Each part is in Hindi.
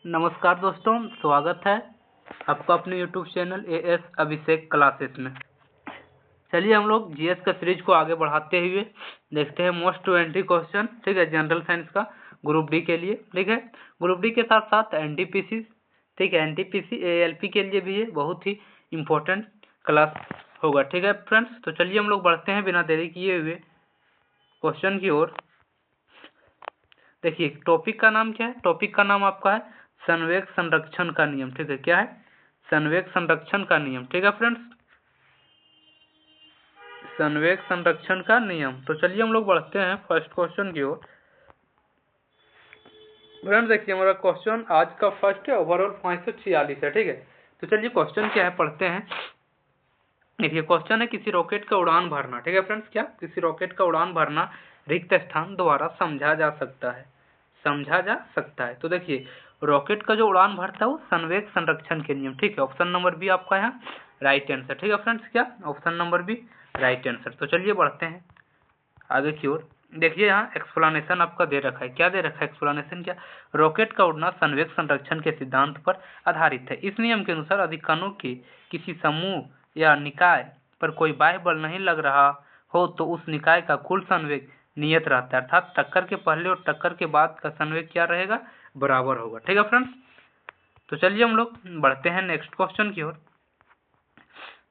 नमस्कार दोस्तों, स्वागत है आपका अपने यूट्यूब चैनल एएस अभिषेक क्लासेस में। चलिए हम लोग जीएस का सीरीज को आगे बढ़ाते हुए देखते हैं मोस्ट 20 क्वेश्चन। ठीक है, जनरल साइंस का ग्रुप डी के लिए। ठीक है, ग्रुप डी के साथ साथ एनटीपीसी, ठीक है, एनटीपीसी एएलपी के लिए भी ये बहुत ही इम्पोर्टेंट क्लास होगा। ठीक है फ्रेंड्स, तो चलिए हम लोग बढ़ते हैं बिना देरी किए हुए क्वेश्चन की ओर। देखिए टॉपिक का नाम क्या है? टॉपिक का नाम आपका है संवेग संरक्षण का नियम। ठीक है, क्या है? संवेग संरक्षण का नियम। ठीक है फ्रेंड्स, संवेग संरक्षण का नियम। तो चलिए हम लोग बढ़ते हैं फर्स्ट क्वेश्चन की ओर। फ्रेंड्स देखिए हमारा क्वेश्चन आज का फर्स्ट है, ओवरऑल 546 है। ठीक है, तो चलिए क्वेश्चन क्या है पढ़ते हैं। देखिए क्वेश्चन है किसी रॉकेट का उड़ान भरना। ठीक है फ्रेंड्स, क्या? किसी रॉकेट का उड़ान भरना रिक्त स्थान द्वारा समझा जा सकता है, समझा जा सकता है। तो देखिए रॉकेट का जो उड़ान भरता है वो संवेग संरक्षण के नियम। ठीक है, ऑप्शन नंबर बी आपका यहाँ राइट आंसर। ठीक है फ्रेंड्स, क्या? Option number B right answer. तो चलिए बढ़ते हैं आगे की ओर। देखिए यहाँ एक्सप्लेनेशन आपका दे रखा है। क्या दे रखा है एक्सप्लेनेशन? क्या? रॉकेट का उड़ना संवेग संरक्षण के सिद्धांत पर आधारित है। इस नियम के अनुसार अधिकणों के किसी समूह या निकाय पर कोई बाह्य बल नहीं लग रहा हो तो उस निकाय का कुल संवेग नियत रहता है, अर्थात टक्कर के पहले और टक्कर के बाद का संवेग क्या रहेगा? बराबर होगा। ठीक है फ्रेंड्स, तो चलिए हम लोग बढ़ते हैं नेक्स्ट क्वेश्चन की ओर।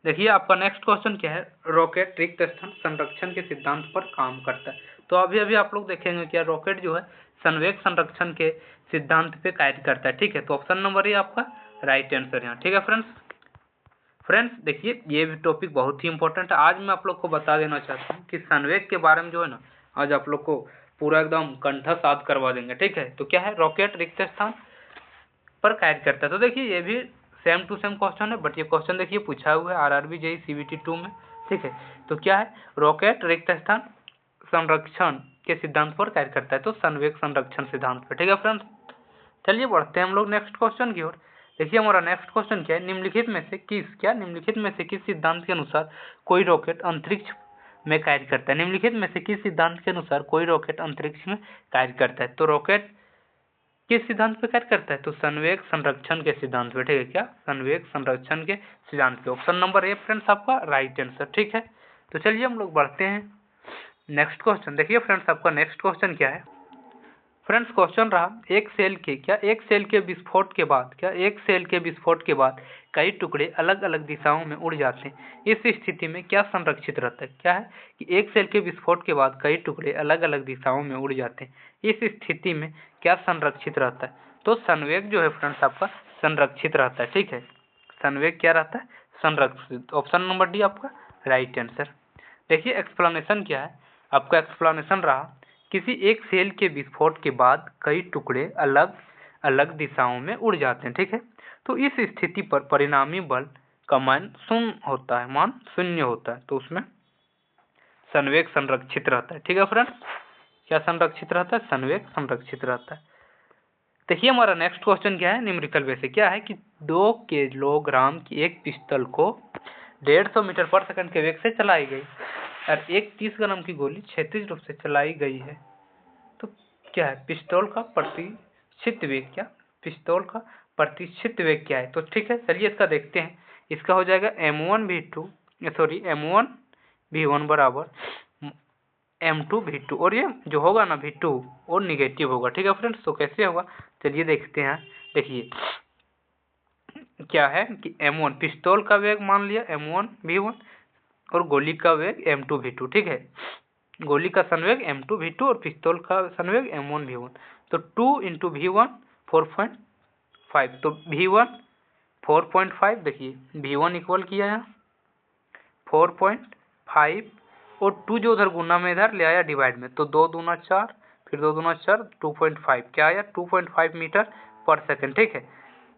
देखिए आपका नेक्स्ट क्वेश्चन क्या है? रॉकेट रिक्त स्थान संरक्षण के सिद्धांत पर काम करता है। तो अभी अभी आप लोग देखेंगे क्या रॉकेट जो है संवेग संरक्षण के सिद्धांत पे कार्य करता है। ठीक है, तो ऑप्शन नंबर ए आपका राइट आंसर यहाँ। ठीक है फ्रेंड्स देखिए ये भी टॉपिक बहुत ही इंपॉर्टेंट है। आज मैं आप लोग को बता देना चाहता हूँ कि संवेग के बारे में जो है ना, आज आप लोग को पूरा एकदम कंठस्थ करवा देंगे। ठीक है, तो क्या है? रॉकेट रिक्त स्थान पर कार्य करता है। तो देखिए ये भी सेम टू सेम क्वेश्चन है, बट ये क्वेश्चन देखिए पूछा हुआ है आरआरबी जेईई सीबीटी 2 में। ठीक है, तो क्या है? रॉकेट रिक्त स्थान संरक्षण के सिद्धांत पर कार्य करता है, तो संवेग संरक्षण सिद्धांत पर। ठीक है फ्रेंड्स, चलिए बढ़ते हैं हम लोग नेक्स्ट क्वेश्चन की ओर। देखिए हमारा नेक्स्ट क्वेश्चन क्या है? निम्नलिखित में से किस सिद्धांत के अनुसार कोई रॉकेट अंतरिक्ष में कार्य करता है? निम्नलिखित में से किस सिद्धांत के अनुसार कोई रॉकेट अंतरिक्ष में कार्य करता है? तो रॉकेट किस सिद्धांत पे कार्य करता है? तो संवेग संरक्षण के सिद्धांत पे। ठीक है, क्या? संवेग संरक्षण के सिद्धांत पे। ऑप्शन नंबर ए फ्रेंड्स आपका राइट आंसर। ठीक है, तो चलिए हम लोग बढ़ते हैं नेक्स्ट क्वेश्चन। देखिए फ्रेंड्स आपका नेक्स्ट क्वेश्चन क्या है? फ्रेंड्स क्वेश्चन रहा एक सेल के विस्फोट के बाद कई टुकड़े अलग अलग दिशाओं में उड़ जाते हैं। इस स्थिति में क्या संरक्षित रहता है? क्या है कि एक सेल के विस्फोट के बाद कई टुकड़े अलग अलग दिशाओं में उड़ जाते हैं। इस स्थिति में क्या संरक्षित रहता है? तो संवेग जो है फ्रेंड्स आपका संरक्षित रहता है। ठीक है, संवेग क्या रहता है? संरक्षित। ऑप्शन नंबर डी आपका राइट आंसर। देखिए एक्सप्लेनेशन क्या है आपका? एक्सप्लेनेशन रहा किसी एक सेल के विस्फोट के बाद कई टुकड़े अलग अलग दिशाओं में उड़ जाते हैं। ठीक है, तो इस स्थिति पर परिणामी बल का मान शून्य होता है, तो उसमें संवेग संरक्षित रहता है। ठीक है फ्रेंड्स, क्या संरक्षित रहता है? संवेग संरक्षित रहता है। देखिए हमारा नेक्स्ट क्वेश्चन क्या है? न्यूमेरिकल वे से क्या है कि 2 किलोग्राम की एक पिस्टल को 150 मीटर पर सेकंड के वेग से चलाई गई और एक 30 ग्राम की गोली क्षैतिज रूप से चलाई गई है। तो क्या है? पिस्तौल का प्रतिष्ठित वेग क्या? पिस्तौल का प्रतिष्ठित वेग क्या है? तो ठीक है, चलिए इसका देखते हैं। इसका हो जाएगा m1v1 बराबर m2v2, और ये जो होगा ना v2 और निगेटिव होगा। ठीक है फ्रेंड्स, तो कैसे होगा चलिए देखते हैं। देखिए क्या है कि m1 पिस्तौल का वेग मान लिया m1v1 और गोली का वेग m2v2। ठीक है, गोली का संवेग m2v2 और पिस्तौल का संवेग m1v1। तो 2 × v1 4.5, तो v1 4.5। देखिए v1 इक्वल किया है 4.5 और 2 जो उधर गुना में इधर ले आया डिवाइड में, तो 2 दूना 4, फिर 2 दूना 4, 2.5 क्या आया? 2.5 मीटर पर सेकंड। ठीक है,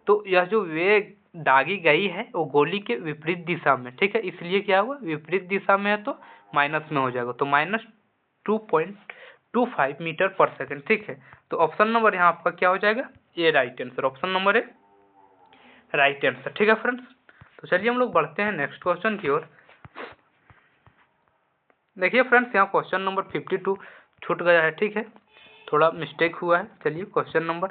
तो यह जो वेग दागी गई है वो गोली के विपरीत दिशा में। ठीक है, इसलिए क्या हुआ? विपरीत दिशा में है तो माइनस में हो जाएगा, तो -2.25 मीटर पर सेकंड। ठीक है, तो ऑप्शन नंबर यहाँ आपका क्या हो जाएगा? A right answer. Option number A right answer. ठीक है फ्रेंड्स, तो चलिए हम लोग बढ़ते हैं नेक्स्ट क्वेश्चन की ओर। देखिए फ्रेंड्स यहाँ क्वेश्चन नंबर 52 छूट गया है। ठीक है, थोड़ा मिस्टेक हुआ है। चलिए क्वेश्चन नंबर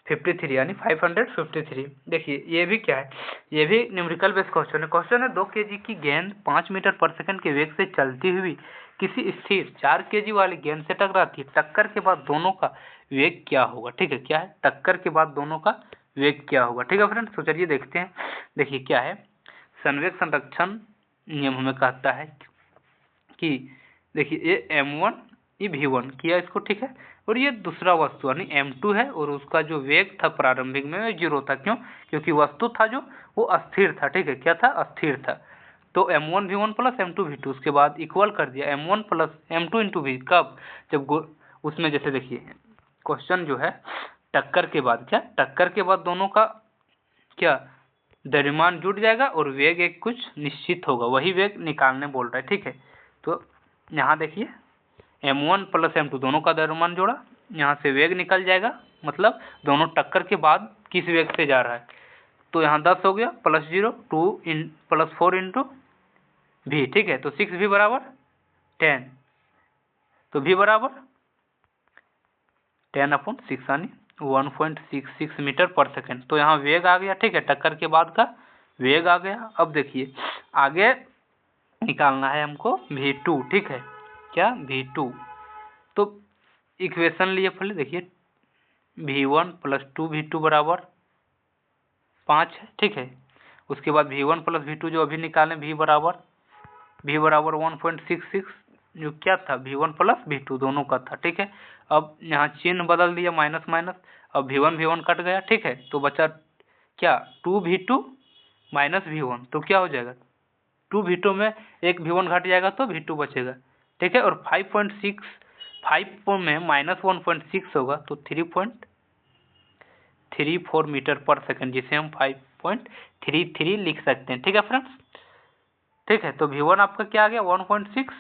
53 यानी 553। देखिए ये भी क्या है, ये भी न्यूमेरिकल बेस्ड क्वेश्चन है। क्वेश्चन है 2 kg की गेंद 5 मीटर पर सेकंड के वेग से चलती हुई किसी स्थिर 4 kg वाली गेंद से टकराती है। टक्कर के बाद दोनों का वेग क्या होगा। ठीक है, क्या है, टक्कर के बाद दोनों का वेग क्या होगा। ठीक है फ्रेंड्स, तो चलिए देखते हैं। देखिए क्या है, संवेग संरक्षण नियम हमें कहता है कि देखिए ये m1 ये v1 किया इसको, ठीक है, और ये दूसरा वस्तु यानी m2 है और उसका जो वेग था प्रारंभिक में 0 था। क्यों? क्योंकि वस्तु था जो वो अस्थिर था। ठीक है, क्या था, अस्थिर था। तो m1 v1 plus m2 v2 उसके बाद इक्वल कर दिया m1 plus m2 into v। कब? जब उसमें जैसे देखिए क्वेश्चन जो है टक्कर के बाद, क्या टक्कर के बाद दोनों का क्या द्रव्यमान जुड़ जाएगा और वेग एक कुछ निश्चित होगा, वही वेग निकालने बोल रहा है। ठीक है, तो यहाँ देखिए m1 प्लस m2 दोनों का द्रव्यमान जोड़ा, यहाँ से वेग निकल जाएगा, मतलब दोनों टक्कर के बाद किस वेग से जा रहा है। तो यहाँ 10 हो गया प्लस 0 2 प्लस 4 इंटू v। ठीक है, तो 6v बराबर 10, तो v बराबर 10/6 यानी 1.66 मीटर पर सेकेंड। तो यहाँ वेग आ गया। ठीक है, टक्कर के बाद का वेग आ गया। अब देखिए आगे निकालना है हमको v2। ठीक है, क्या v2, तो इक्वेशन लिए पहले देखिए v1 प्लस 2v2 बराबर 5 है। ठीक है, उसके बाद v1 प्लस v2 जो अभी निकालें v बराबर 1.66 जो क्या था v1 प्लस v2 दोनों का था। ठीक है, अब यहाँ चिन्ह बदल दिया माइनस माइनस, अब v1 कट गया। ठीक है, तो बचा क्या 2v2 माइनस v1, तो क्या हो जाएगा 2v2 में एक v1 घट जाएगा तो v2 बचेगा। ठीक है, और 5.6 5 में माइनस 1.6 होगा तो 3.34 मीटर पर सेकंड, जिसे हम 5.33 लिख सकते हैं। ठीक है फ्रेंड्स, ठीक है, तो v1 आपका क्या आ गया 1.6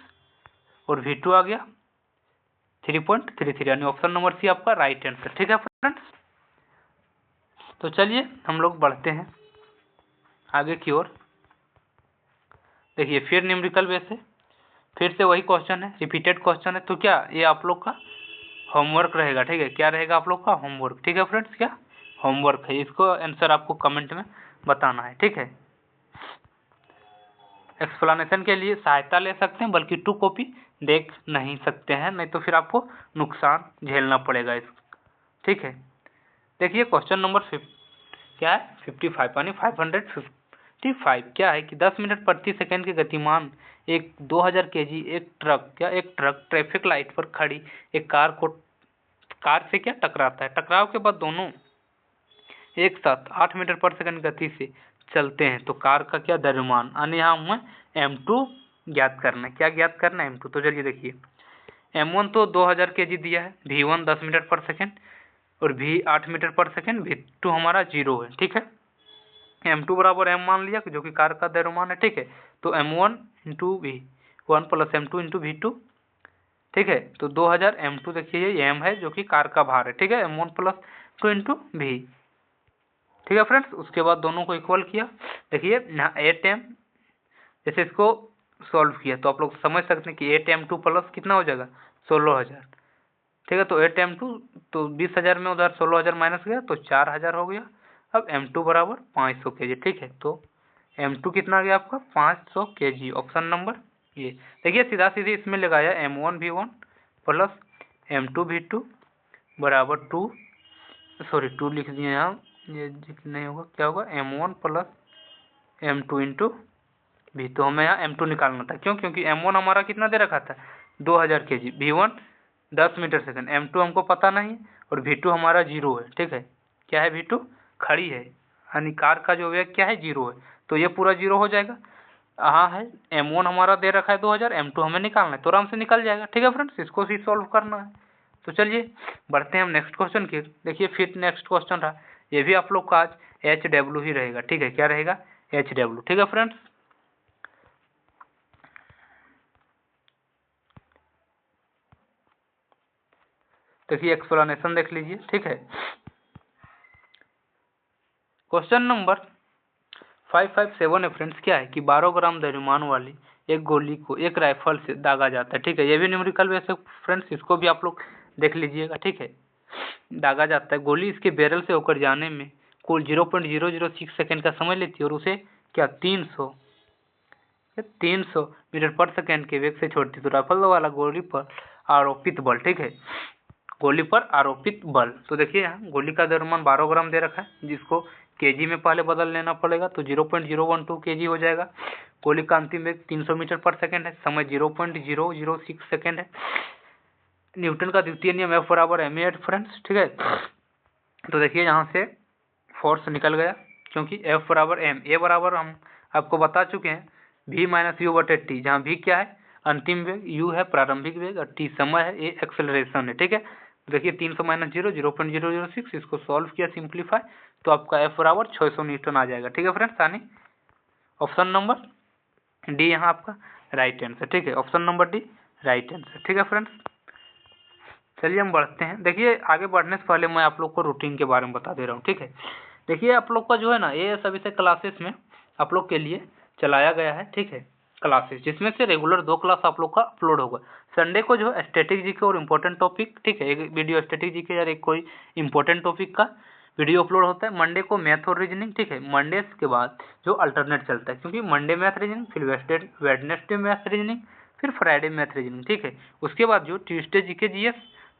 और v2 आ गया 3.33 यानी ऑप्शन नंबर सी आपका राइट आंसर। ठीक है फ्रेंड्स, तो चलिए हम लोग बढ़ते हैं आगे की ओर। देखिए फिर न्यूमेरिकल बेस है, फिर से वही क्वेश्चन है, रिपीटेड क्वेश्चन है। तो क्या ये आप लोग का होमवर्क रहेगा। ठीक है, क्या रहेगा आप लोग का होमवर्क। ठीक है फ्रेंड्स, क्या होमवर्क है, इसको आंसर आपको कमेंट में बताना है। ठीक है, एक्सप्लेनेशन के लिए सहायता ले सकते हैं, बल्कि 2 कॉपी देख नहीं सकते हैं, नहीं तो फिर आपको नुकसान झेलना पड़ेगा इस। ठीक है, देखिए क्वेश्चन नंबर क्या है 55 यानी 555 क्या है कि 10 मीटर प्रति सेकंड के गतिमान एक 2000 kg एक ट्रक ट्रैफिक लाइट पर खड़ी एक कार से क्या टकराता है। टकराव के बाद दोनों एक साथ 8 मीटर पर सेकंड गति से चलते हैं तो कार का क्या द्रव्यमान, यानी यहाँ हमें m2 ज्ञात करना है। क्या ज्ञात करना है m2, तो चलिए देखिए m1 तो 2000 kg दिया है, v1 10 मीटर पर सेकंड और v 8 मीटर पर सेकंड, v2 हमारा 0 है। ठीक है, m2 बराबर m मान लिया जो कि कार का द्रव्यमान है। ठीक है, तो m1 into v1 plus m2 into v2। ठीक है, तो 2000 m2 देखिए ये m है जो कि कार का भार है। ठीक है, m1 प्लस 2 इंटू v। ठीक है फ्रेंड्स, उसके बाद दोनों को इक्वल किया। देखिए यहाँ 8m, जैसे इसको सॉल्व किया तो आप लोग समझ सकते हैं कि 8m2 प्लस कितना हो जाएगा 16000। ठीक है, तो 8m2 तो 20000 में उधर 16000 माइनस गया तो 4000 हो गया। अब m2 बराबर 500 kg। ठीक है, तो m2 कितना आ गया आपका 500 kg, ऑप्शन नंबर ये। देखिए सीधा सीधी इसमें लगाया m1 v1 plus m2 v2 बराबर 2 लिख दिए यहाँ, ये नहीं होगा, क्या होगा m1 plus m2 into v। तो हमें यहाँ m2 निकालना था। क्यों? क्योंकि m1 हमारा कितना दे रखा था 2000 kg, v1 10 metre second, m2 हमको पता नहीं और v2 हमारा 0 है। ठीक है, क्या है v2 खड़ी है, यानी कार का जो वेग क्या है 0 है, तो ये पूरा 0 हो जाएगा। हाँ है m1 हमारा दे रखा है 2000, m2 हमें निकालना है तो आराम से निकल जाएगा। ठीक है फ्रेंड्स, इसको ही सॉल्व करना है। तो चलिए बढ़ते हैं हम नेक्स्ट क्वेश्चन की। देखिए फिर नेक्स्ट क्वेश्चन रहा, ये भी आप लोग का आज HW ही रहेगा। ठीक है, क्या रहेगा HW। ठीक है फ्रेंड्स, देखिए एक्सप्लेनेशन देख लीजिए। ठीक है, क्वेश्चन नंबर 557 है फ्रेंड्स, क्या है कि 12 ग्राम द्रव्यमान वाली एक गोली को एक राइफल से दागा जाता है। ठीक है, ये भी न्यूमेरिकल वैसे फ्रेंड्स, इसको भी आप लोग देख लीजिएगा। ठीक है, दागा जाता है, गोली इसके बैरल से होकर जाने में कुल 0.006 सेकंड का समय लेती है और उसे क्या 300 मीटर पर सेकंड के वेग से छोड़ती है। तो राइफल वाला गोली पर आरोपित बल, ठीक है, गोली पर आरोपित बल। तो देखिए यहाँ गोली का द्रव्यमान 12 ग्राम दे रखा है, जिसको केजी में पहले बदल लेना पड़ेगा, तो 0.012 केजी हो जाएगा। गोली का अंतिम वेग 300 मीटर पर सेकंड है, समय 0.006 सेकंड है। न्यूटन का द्वितीय नियम F बराबर ma फ्रेंड्स, ठीक है। तो देखिए यहाँ से फोर्स निकल गया, क्योंकि F बराबर m, a बराबर हम आपको बता चुके हैं v माइनस यू बटे टी, जहाँ v क्या है अंतिम वेग, u है प्रारंभिक वेग और t समय है, a एक्सेलरेशन है, ठीक है। देखिए 300 माइनस 0.006, इसको सॉल्व किया सिंप्लीफाई, तो आपका F बराबर 600 न्यूटन आ जाएगा, ठीक है फ्रेंड्स। यानी ऑप्शन नंबर डी यहाँ आपका राइट आंसर, ठीक है, option number D right answer, ठीक है फ्रेंड्स। चलिए हम बढ़ते हैं। देखिए आगे बढ़ने से पहले मैं आप लोग को रूटीन के बारे में बता दे रहा हूँ, ठीक है। देखिए आप लोग का जो है ना, ये सभी से क्लासेस में आप लोग के लिए चलाया गया है, ठीक है, क्लासेस, जिसमें से रेगुलर 2 क्लास आप लोग का अपलोड होगा। संडे को जो है स्टैटिक जीके और इम्पोर्टेंट टॉपिक, ठीक है, एक वीडियो स्टैटिक जीके या एक कोई इम्पोर्टेंट टॉपिक का वीडियो अपलोड होता है। मंडे को मैथ और रीजनिंग, ठीक है, मंडे के बाद जो अल्टरनेट चलता है, क्योंकि मंडे मैथ रीजनिंग, फिर वेडनेसडे मैथ रीजनिंग, फिर फ्राइडे मैथ रीजनिंग, ठीक है। उसके बाद जो Tuesday GK GS,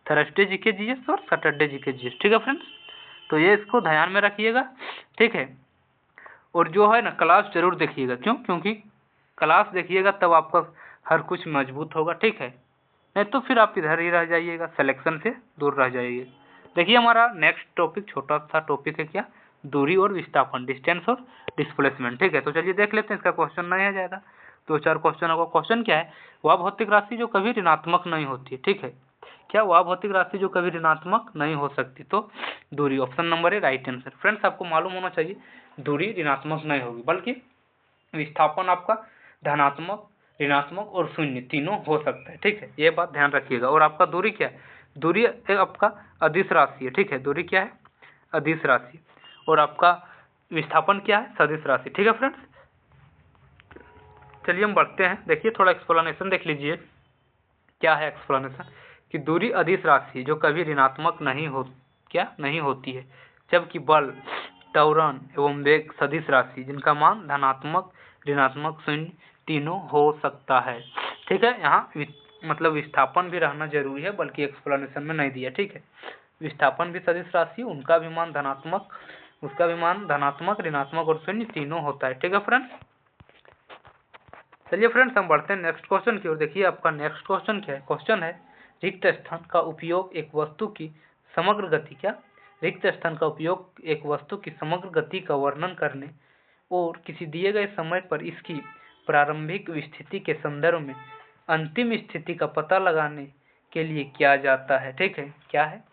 Thursday GK GS और सैटरडे जीके जीएस, ठीक है फ्रेंड्स। तो ये इसको ध्यान में रखिएगा, ठीक है। और जो है ना क्लास जरूर देखिएगा, क्यों, क्योंकि क्लास देखिएगा तब आपका हर कुछ मजबूत होगा, ठीक है, नहीं तो फिर आप इधर ही रह जाइएगा, सिलेक्शन से दूर रह जाइए। देखिए हमारा नेक्स्ट टॉपिक छोटा सा टॉपिक है, क्या, दूरी और विस्थापन, डिस्टेंस और डिस्प्लेसमेंट, ठीक है। तो चलिए देख लेते हैं, इसका क्वेश्चन नहीं आ जाएगा, 2-4 क्वेश्चन होगा। क्वेश्चन क्या है, वह भौतिक राशि जो कभी ऋणात्मक नहीं होती है, ठीक है, क्या वह भौतिक राशि जो कभी ऋणात्मक नहीं हो सकती, तो दूरी, ऑप्शन नंबर है राइट आंसर। फ्रेंड्स आपको मालूम होना चाहिए दूरी ऋणात्मक नहीं होगी, बल्कि विस्थापन आपका धनात्मक, ऋणात्मक और शून्य तीनों हो सकता है, ठीक है, ये बात ध्यान रखिएगा। और आपका दूरी क्या है, दूरी आपका अदिश राशि है, ठीक है, दूरी क्या है अदिश राशि, और आपका विस्थापन क्या है सदिश राशि, ठीक है फ्रेंड्स। चलिए हम बढ़ते हैं। देखिए थोड़ा एक्सप्लेनेशन देख लीजिए, क्या है एक्सप्लेनेशन, कि दूरी अदिश राशि जो कभी ऋणात्मक नहीं होती है, जबकि बल, त्वरण एवं वेग सदिश राशि जिनका मान धनात्मक, ऋणात्मक, शून्य तीनों हो सकता है, ठीक है। यहाँ मतलब विस्थापन भी रहना जरूरी है, बल्कि एक्सप्लेनेशन में नहीं दिया, ठीक है। विस्थापन भी सदिश राशि, उनका भी मान धनात्मक, उसका भी मान धनात्मक, ऋणात्मक और शून्य तीनों होता है, ठीक है फ्रेंड्स। चलिए फ्रेंड्स हम बढ़ते हैं नेक्स्ट क्वेश्चन की ओर। देखिए आपका नेक्स्ट क्वेश्चन क्या है, क्वेश्चन है रिक्त स्थान का उपयोग एक वस्तु की समग्र गति, क्या, रिक्त स्थान का उपयोग एक वस्तु की समग्र गति का वर्णन करने और किसी दिए गए समय पर इसकी प्रारंभिक स्थिति के संदर्भ में अंतिम स्थिति का पता लगाने के लिए किया जाता है, ठीक है। क्या है,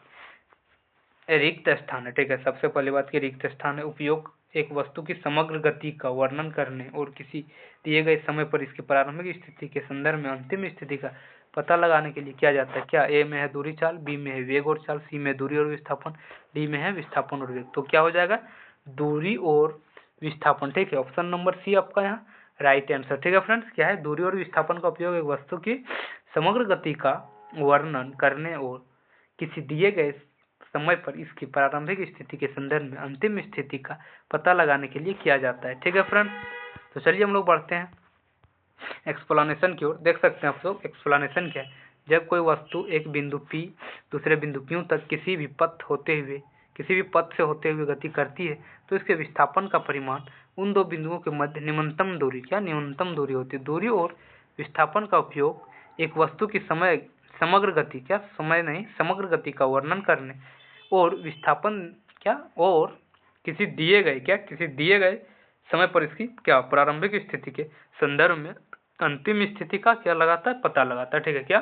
रिक्त स्थान है, ठीक है। सबसे पहली बात की रिक्त स्थान है, उपयोग एक वस्तु की समग्र गति का वर्णन करने और किसी दिए गए समय पर इसकी प्रारंभिक स्थिति के संदर्भ में अंतिम स्थिति का पता लगाने के लिए किया जाता है। क्या, ए में है दूरी चाल, बी में है वेग और चाल, सी में दूरी और विस्थापन, डी में है विस्थापन और वेग। तो क्या हो जाएगा, दूरी और विस्थापन, ठीक है, ऑप्शन नंबर सी आपका यहाँ राइट आंसर, ठीक है फ्रेंड्स। क्या है, दूरी और विस्थापन का उपयोग एक वस्तु की समग्र गति का वर्णन करने और किसी दिए गए समय पर इसकी प्रारंभिक स्थिति के संदर्भ में अंतिम स्थिति का पता लगाने के लिए किया जाता है, ठीक है फ्रेंड्स। तो चलिए हम लोग बढ़ते हैं एक्सप्लेनेशन की ओर। देख सकते हैं आप लोग एक्सप्लेनेशन क्या है, जब कोई वस्तु एक बिंदु P दूसरे बिंदु Q तक किसी भी पथ से होते हुए गति करती है, तो इसके विस्थापन का परिमाण उन दो बिंदुओं के मध्य न्यूनतम दूरी, क्या, न्यूनतम दूरी होती है। दूरी और विस्थापन का उपयोग एक वस्तु की समग्र गति, क्या, समय नहीं, समग्र गति का वर्णन करने और विस्थापन, क्या, और किसी दिए गए समय पर इसकी, क्या, प्रारंभिक स्थिति के संदर्भ में अंतिम स्थिति का क्या लगाता है, पता लगाता है, ठीक है। क्या,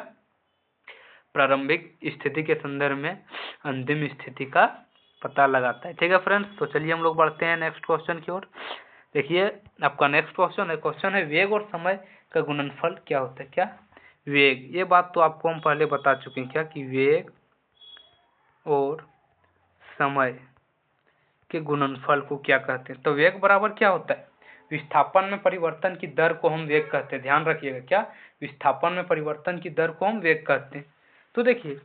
प्रारंभिक स्थिति के संदर्भ में अंतिम स्थिति का पता लगाता है, ठीक है फ्रेंड्स। तो चलिए हम लोग बढ़ते हैं नेक्स्ट क्वेश्चन की ओर। देखिए आपका नेक्स्ट क्वेश्चन है वेग और समय का गुणनफल क्या होता है। क्या, वेग, ये बात तो आपको हम पहले बता चुके हैं, क्या, कि वेग और समय के गुणनफल को क्या कहते हैं। तो वेग बराबर क्या होता है, विस्थापन में परिवर्तन की दर को हम वेग कहते हैं, ध्यान रखिएगा। क्या, विस्थापन में परिवर्तन की दर को हम वेग कहते हैं। तो देखिए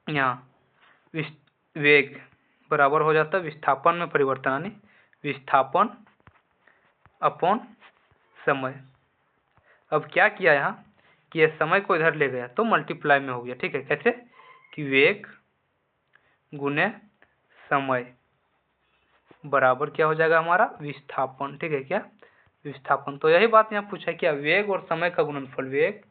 यहाँ वेग बराबर हो जाता है विस्थापन में परिवर्तन, यानी विस्थापन अपॉन समय। अब क्या किया यहाँ कि ये समय को इधर ले गया तो मल्टीप्लाई में हो गया, ठीक है। कैसे कि वेग गुने समय बराबर क्या हो जाएगा हमारा विस्थापन, ठीक है। क्या विस्थापन। तो यही बात यहाँ पूछा है क्या, वेग और समय का गुणनफल, वेग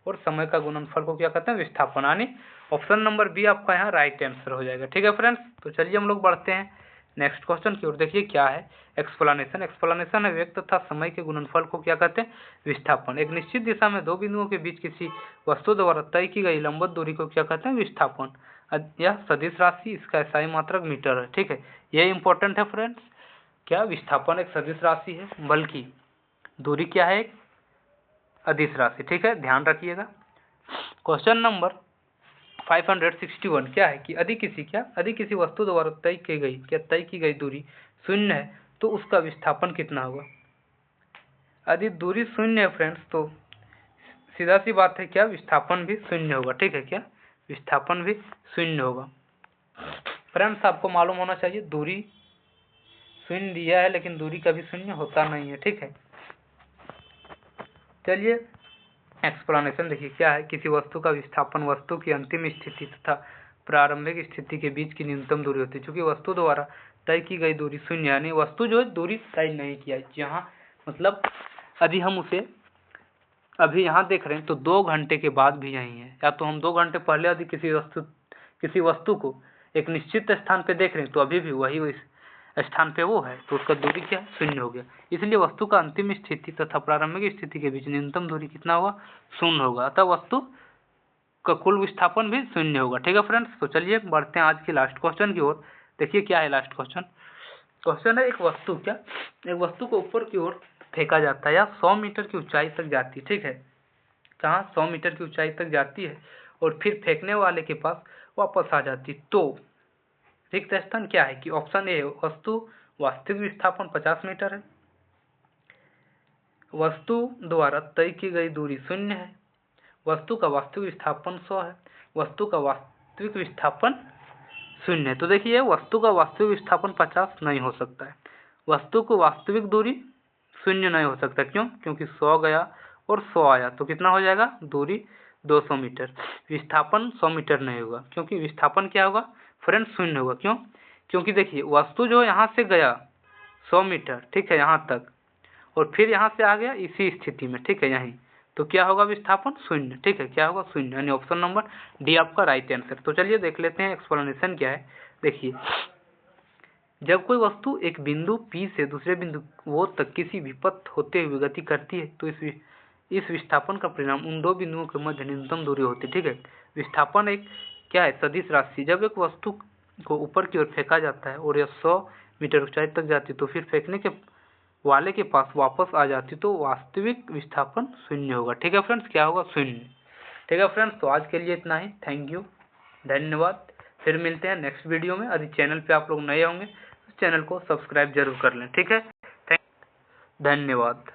और समय का गुणनफल को क्या कहते हैं विस्थापन, यानी ऑप्शन नंबर बी आपका यहाँ राइट आंसर हो जाएगा, ठीक है फ्रेंड्स। तो चलिए हम लोग बढ़ते हैं नेक्स्ट क्वेश्चन की ओर। देखिए क्या है एक्सप्लेनेशन। एक्सप्लेनेशन है वेग तथा समय के गुणनफल को क्या कहते हैं विस्थापन। एक निश्चित दिशा में दो बिंदुओं के बीच किसी वस्तु द्वारा तय की गई लंबवत दूरी को क्या कहते हैं विस्थापन। यह सदिश राशि, इसका SI मात्रक मीटर है, ठीक है। यह इंपॉर्टेंट है फ्रेंड्स। क्या विस्थापन एक सदिश राशि है, बल्कि दूरी क्या है एक अदिश राशि, ठीक है, ध्यान रखिएगा। क्वेश्चन नंबर 561 क्या है कि यदि किसी वस्तु द्वारा तय की गई दूरी शून्य है तो उसका विस्थापन कितना होगा। यदि दूरी शून्य है फ्रेंड्स तो सीधा सी बात है क्या विस्थापन भी शून्य होगा, ठीक है। क्या विस्थापन भी शून्य होगा फ्रेंड्स। आपको मालूम होना चाहिए दूरी शून्य दिया है लेकिन दूरी कभी शून्य होता नहीं है, ठीक है। चलिए एक्सप्लेनेशन देखिए क्या है। किसी वस्तु का विस्थापन वस्तु की अंतिम स्थिति तथा प्रारंभिक स्थिति के बीच की न्यूनतम दूरी होती है। चूंकि वस्तु द्वारा तय की गई दूरी शून्य, यानी वस्तु जो है दूरी तय नहीं किया, जहाँ मतलब यदि हम उसे अभी यहाँ देख रहे हैं तो 2 घंटे के बाद भी यही है, या तो हम 2 घंटे पहले यदि किसी वस्तु को एक निश्चित स्थान पे देख रहे हैं तो अभी भी वही इस स्थान पे वो है, तो उसका दूरी क्या शून्य हो गया। इसलिए वस्तु का अंतिम स्थिति तथा प्रारंभिक स्थिति के बीच न्यूनतम दूरी कितना होगा शून्य होगा, अतः वस्तु का कुल विस्थापन भी शून्य होगा, ठीक है फ्रेंड्स। तो चलिए बढ़ते हैं आज की लास्ट क्वेश्चन की ओर। देखिए क्या है लास्ट क्वेश्चन। क्वेश्चन है एक वस्तु को ऊपर की ओर फेंका जाता है या 100 मीटर की ऊंचाई तक जाती है, ठीक है। कहाँ 100 मीटर की ऊंचाई तक जाती है और फिर फेंकने वाले के पास वापस आ जाती है, तो रिक्त स्थान क्या है कि ऑप्शन ए वस्तु वास्तविक विस्थापन 50 मीटर है, वस्तु द्वारा तय की गई दूरी शून्य है, वस्तु का वास्तविक विस्थापन 100 है, वस्तु का वास्तविक विस्थापन शून्य है। तो देखिए वस्तु का वास्तविक विस्थापन 50 नहीं हो सकता है, वस्तु को वास्तविक दूरी शून्य नहीं हो सकता। क्यों? क्योंकि 100 गया और 100 आया तो कितना हो जाएगा दूरी 200 मीटर। विस्थापन 100 मीटर नहीं होगा क्योंकि विस्थापन क्या होगा फ्रेंड्स शून्य होगा। क्यों? क्योंकि देखिए वस्तु जो यहाँ से गया 100 मीटर, ठीक है, यहाँ तक, और फिर यहाँ से आ गया इसी स्थिति में, ठीक है, यहीं, तो क्या होगा विस्थापन शून्य, ठीक है। क्या होगा शून्य, यानी ऑप्शन नंबर डी आपका राइट आंसर। तो चलिए देख लेते हैं एक्सप्लेनेशन क्या है। देखिए जब कोई वस्तु एक बिंदु P से दूसरे बिंदु O तक किसी विपथ होते हुए गति करती है तो इस विस्थापन का परिणाम उन दो बिंदुओं के मध्य न्यूनतम दूरी होती है, ठीक है। विस्थापन एक क्या है सदिश राशि। जब एक वस्तु को ऊपर की ओर फेंका जाता है और यह 100 मीटर ऊंचाई तक जाती है तो फिर फेंकने के वाले के पास वापस आ जाती तो वास्तविक विस्थापन शून्य होगा, ठीक है फ्रेंड्स। क्या होगा शून्य, ठीक है फ्रेंड्स। तो आज के लिए इतना ही, थैंक यू, धन्यवाद। फिर मिलते हैं नेक्स्ट वीडियो में। यदि चैनल पे आप लोग नए होंगे तो चैनल को सब्सक्राइब जरूर कर लें, ठीक है। धन्यवाद।